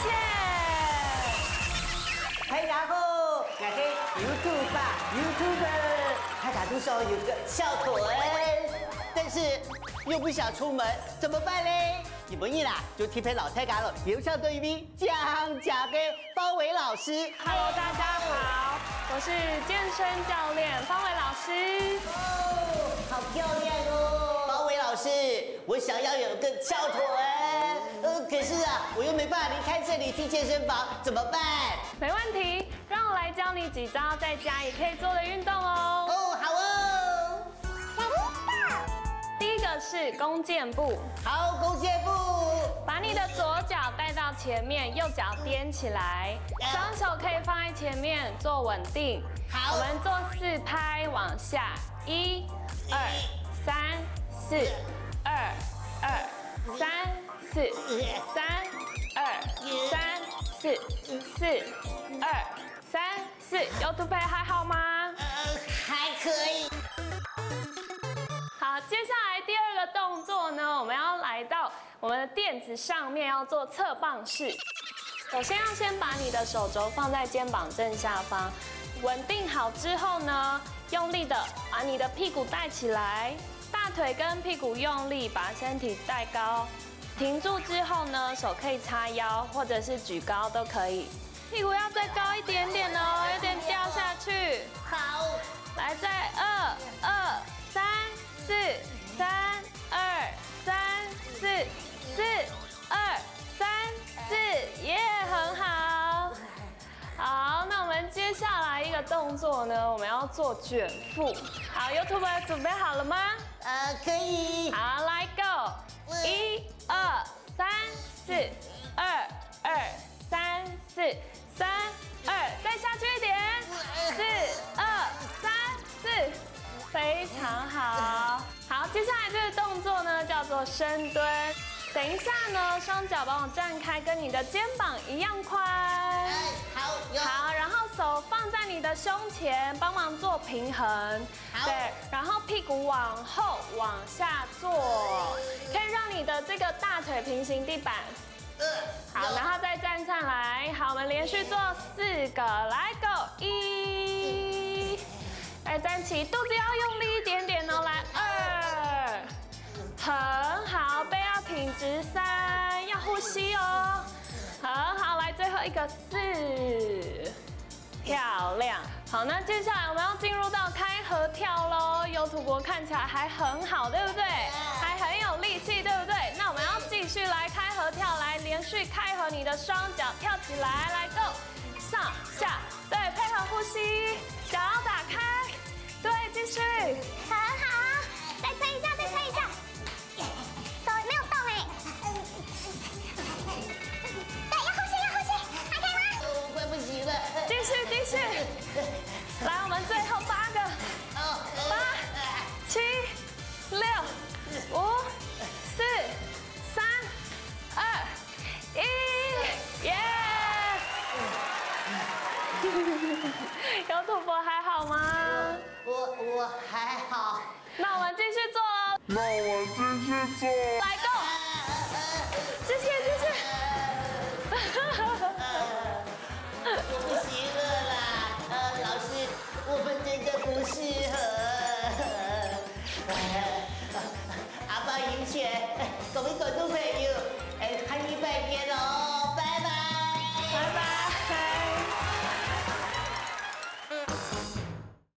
倩。大家好，我是 YouTuber，他打出手有个小臀，但是又不想出门，怎么办嘞？你们意啦，就贴配老太家了，留校对比讲给方伟老师。Hello， 大家好，我是健身教练方伟老师。哦，好漂亮哦，方伟老师，我想要有个翘臀，可是啊，我又没办法离开这里去健身房，怎么办？没问题，让我来教你几招在家也可以做的运动哦。哦，好哦。第一个是弓箭步，好，弓箭步，把你的左脚带到前面，右脚踮起来，双手可以放在前面做稳定。好，我们做4拍往下，1、2、3、4、2、2、3、4、3、2、3、4、4、2、3、4，有肚配还好吗？还可以。好，接下来第二个动作呢，我们要来到我们的垫子上面，要做侧棒式。首先要先把你的手肘放在肩膀正下方，稳定好之后呢，用力的把你的屁股带起来，大腿跟屁股用力把身体带高，停住之后呢，手可以叉腰或者是举高都可以，屁股要再高一点点哦，有点掉下去。好，来，再2、2、3、4、3、2、3、4、4、2、3、4，耶，很好。好，那我们接下来一个动作呢，我们要做卷腹。好 ，YouTuber 准备好了吗？可以。好，来 ，Go， 1、2、3、4、2、2、3、4、3、2，再下去一点，4、2、3、4。非常好，好，接下来这个动作呢叫做深蹲。等一下呢，双脚帮我站开，跟你的肩膀一样宽。好，好，然后手放在你的胸前，帮忙做平衡。对，然后屁股往后往下坐，可以让你的这个大腿平行地板。好，然后再站上来。好，我们连续做4个，来 ，Go， 1。来站起，肚子要用力一点点哦。来2，很好，背要挺直，3，要呼吸哦。很好，来最后一个4，漂亮。好，那接下来我们要进入到开合跳喽。有土国看起来还很好，对不对？还很有力气，对不对？那我们要继续来开合跳，来连续开合你的双脚，跳起来，来 Go， 上下，对，配合呼吸，脚要打开。对，继续，很好，再撑一下，再撑一下，手没有动哎，对，要呼吸，要呼吸，还可以吗？我快不行了。继续，继续，来，我们最后8个，8、7、6、5、4、3、2、1，耶！有土博还好吗？我还好。那我们继续做喽。来 Go， 继续。我不行了啦，老师，我们真的不适合。阿爸赢钱，狗一狗